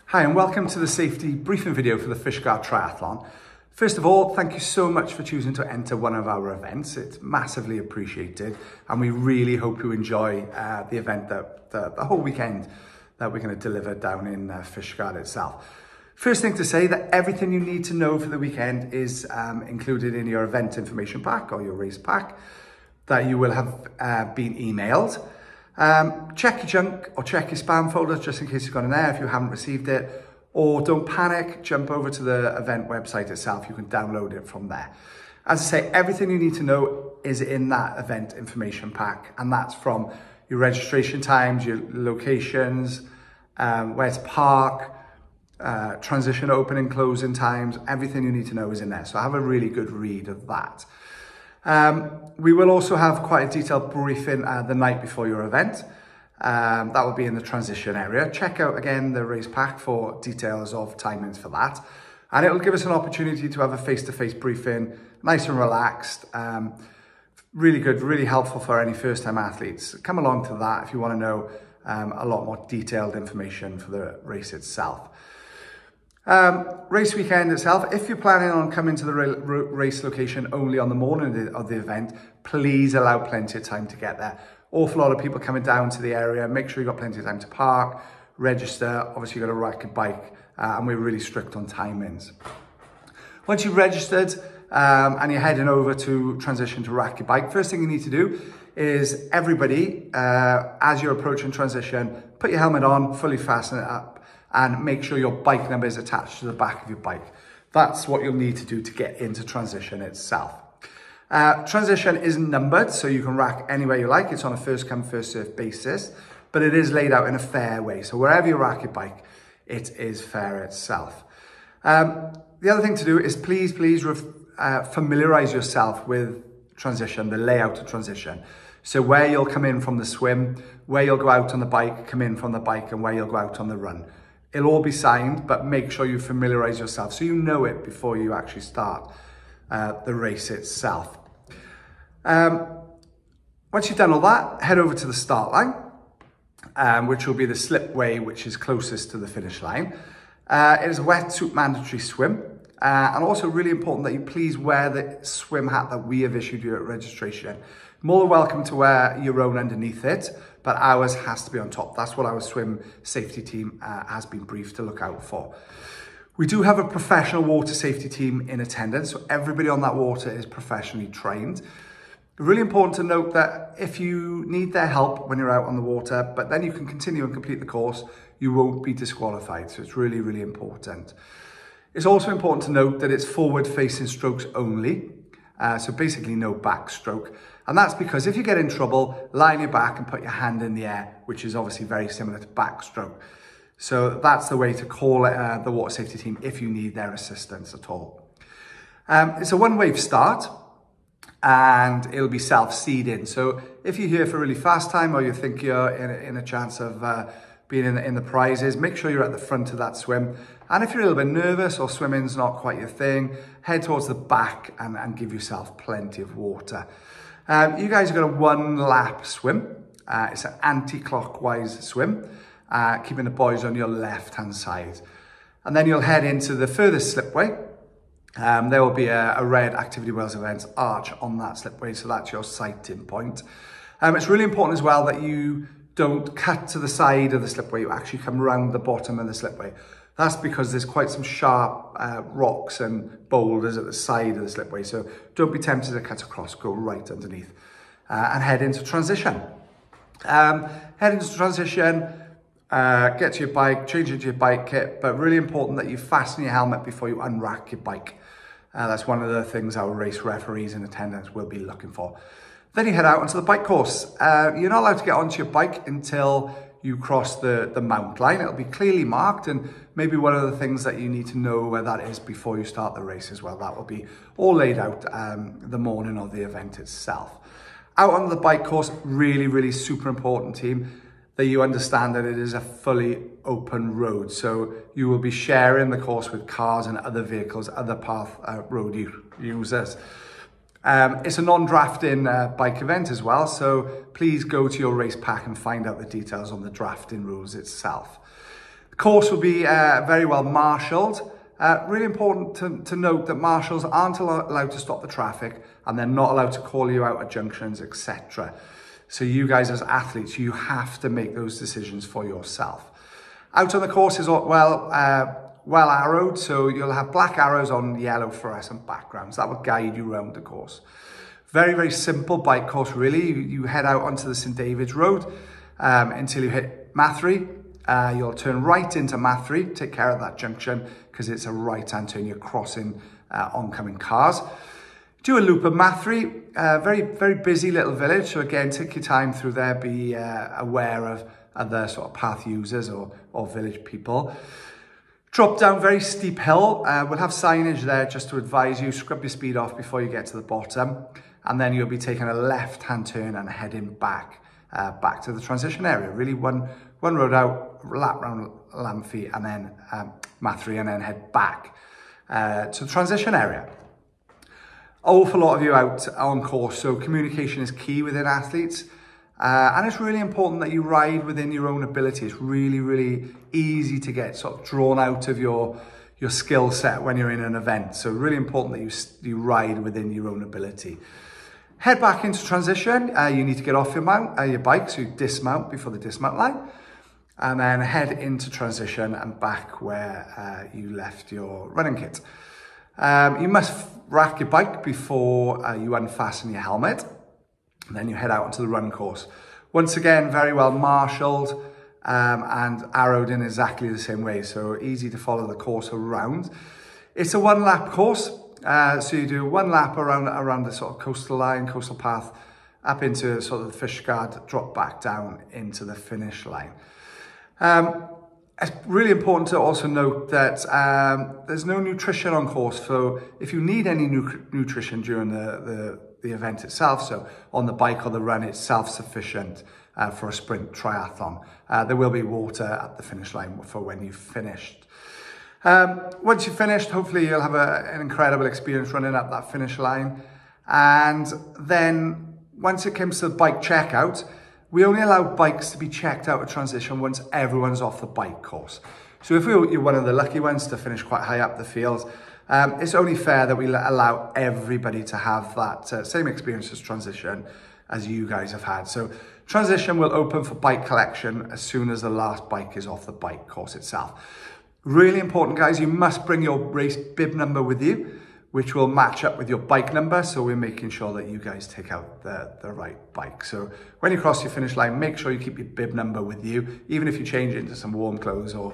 Hi and welcome to the safety briefing video for the Fishguard Triathlon. First of all, thank you so much for choosing to enter one of our events. It's massively appreciated and we really hope you enjoy the event, the whole weekend that we're going to deliver down in Fishguard itself. First thing to say that everything you need to know for the weekend is included in your event information pack or your race pack that you will have been emailed. Check your junk or check your spam folder just in case you've got in there if you haven't received it, or don't panic, jump over to the event website itself. You can download it from there. As I say, everything you need to know is in that event information pack, and that's from your registration times, your locations, where to park, transition opening, closing times, everything you need to know is in there. So have a really good read of that. We will also have quite a detailed briefing the night before your event. That will be in the transition area. Check out again the race pack for details of timings for that. And it will give us an opportunity to have a face-to-face briefing, nice and relaxed. Really good, really helpful for any first-time athletes. Come along to that if you want to know a lot more detailed information for the race itself. Race weekend itself, if you're planning on coming to the race location only on the morning of the event, please allow plenty of time to get there. Awful lot of people coming down to the area. Make sure you've got plenty of time to park, register. Obviously you've got to rack a bike and we're really strict on timings. Once you've registered and you're heading over to transition to rack your bike, first thing you need to do is everybody, as you're approaching transition, put your helmet on, fully fasten it up, and make sure your bike number is attached to the back of your bike. That's what you'll need to do to get into transition itself. Transition isn't numbered, so you can rack anywhere you like. It's on a first come, first served basis, but it is laid out in a fair way. So wherever you rack your bike, it is fair itself. The other thing to do is please familiarize yourself with transition, the layout of transition. So where you'll come in from the swim, where you'll go out on the bike, come in from the bike, and where you'll go out on the run. It'll all be signed, but make sure you familiarize yourself so you know it before you actually start the race itself. Once you've done all that, head over to the start line, which will be the slipway which is closest to the finish line. It is a wetsuit mandatory swim, and also really important that you please wear the swim hat that we have issued you at registration. More than welcome to wear your own underneath it, but ours has to be on top. That's what our swim safety team has been briefed to look out for. We do have a professional water safety team in attendance, so everybody on that water is professionally trained. Really important to note that if you need their help when you're out on the water, but then you can continue and complete the course, you won't be disqualified. So it's really, really important. It's also important to note that it's forward-facing strokes only. So basically no backstroke. And that's because if you get in trouble, lie on your back and put your hand in the air, which is obviously very similar to backstroke. So that's the way to call the water safety team if you need their assistance at all. It's a one-wave start and it'll be self-seeding. So if you're here for a really fast time or you think you're in a chance of being in the prizes, make sure you're at the front of that swim. And if you're a little bit nervous or swimming's not quite your thing, head towards the back and give yourself plenty of water. You guys have got a 1 lap swim. It's an anti-clockwise swim, keeping the boys on your left-hand side. And then you'll head into the furthest slipway. There will be a red Activity Wales Events arch on that slipway, so that's your sighting point. It's really important as well that you don't cut to the side of the slipway, you actually come around the bottom of the slipway. That's because there's quite some sharp rocks and boulders at the side of the slipway, so don't be tempted to cut across, go right underneath and head into transition. Head into transition, get to your bike, change into your bike kit, but really important that you fasten your helmet before you unrack your bike. That's one of the things our race referees in attendance will be looking for. Then you head out onto the bike course. You're not allowed to get onto your bike until you cross the mount line. It'll be clearly marked, and maybe one of the things that you need to know where that is before you start the race as well. That will be all laid out the morning of the event itself. Out on the bike course, really, really super important team that you understand that it is a fully open road. So you will be sharing the course with cars and other vehicles, other path road users. It's a non-drafting bike event as well, so please go to your race pack and find out the details on the drafting rules itself. The course will be very well marshalled. Really important to note that marshals aren't allowed to stop the traffic, and they're not allowed to call you out at junctions, etc. So you guys as athletes, you have to make those decisions for yourself. Out on the course is well arrowed, so you'll have black arrows on yellow fluorescent backgrounds. That will guide you around the course. Very, very simple bike course, really. You head out onto the St David's Road until you hit Mathry. You'll turn right into Mathry, take care of that junction because it's a right-hand turn. You're crossing oncoming cars. Do a loop of Mathry, very, very busy little village. So again, take your time through there, be aware of other sort of path users or village people. Drop down very steep hill. We'll have signage there just to advise you, scrub your speed off before you get to the bottom. And then you'll be taking a left-hand turn and heading back to the transition area. Really one road out, lap round Lamphey and then Mathry, and then head back to the transition area. Awful lot of you out on course, so communication is key within athletes. And it's really important that you ride within your own ability. It's really, really easy to get sort of drawn out of your skill set when you're in an event. So really important that you ride within your own ability. Head back into transition. You need to get off your bike, so you dismount before the dismount line. And then head into transition and back where you left your running kit. You must rack your bike before you unfasten your helmet. And then you head out onto the run course. Once again, very well marshalled and arrowed in exactly the same way. So easy to follow the course around. It's a one-lap course. So you do one lap around the sort of coastal path, up into sort of the Fishguard, drop back down into the finish line. It's really important to also note that there's no nutrition on course. So if you need any nutrition during the event itself, so on the bike or the run, it's self-sufficient for a sprint triathlon. There will be water at the finish line for when you've finished. Once you've finished, hopefully you'll have an incredible experience running up that finish line. And then once it comes to the bike checkout, we only allow bikes to be checked out at transition once everyone's off the bike course. So if you're one of the lucky ones to finish quite high up the field, it's only fair that we allow everybody to have that same experience as transition as you guys have had. So transition will open for bike collection as soon as the last bike is off the bike course itself. Really important, guys, you must bring your race bib number with you, which will match up with your bike number. So we're making sure that you guys take out the right bike. So when you cross your finish line, make sure you keep your bib number with you, even if you change it into some warm clothes or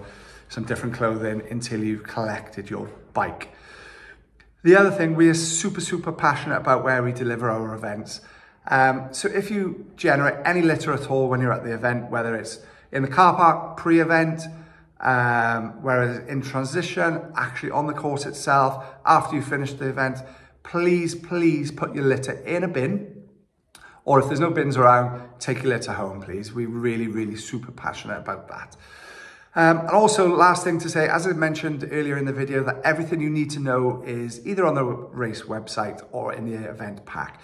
some different clothing until you've collected your bike. The other thing, we are super, super passionate about where we deliver our events. So if you generate any litter at all when you're at the event, whether it's in the car park pre-event, whereas in transition, actually on the course itself, after you finish the event, please put your litter in a bin, or if there's no bins around, take your litter home, please. We're really, really super passionate about that. And also, last thing to say, as I mentioned earlier in the video, that everything you need to know is either on the race website or in the event pack.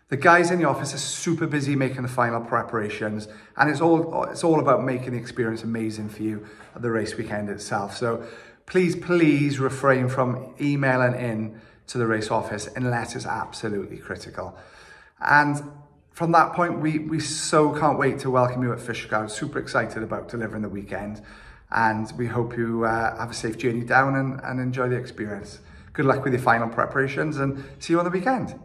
The guys in the office are super busy making the final preparations, and it's all about making the experience amazing for you at the race weekend itself. So please refrain from emailing in to the race office unless it's absolutely critical. And from that point, we so can't wait to welcome you at Fishguard. Super excited about delivering the weekend, and we hope you have a safe journey down and enjoy the experience. Good luck with your final preparations, and see you on the weekend.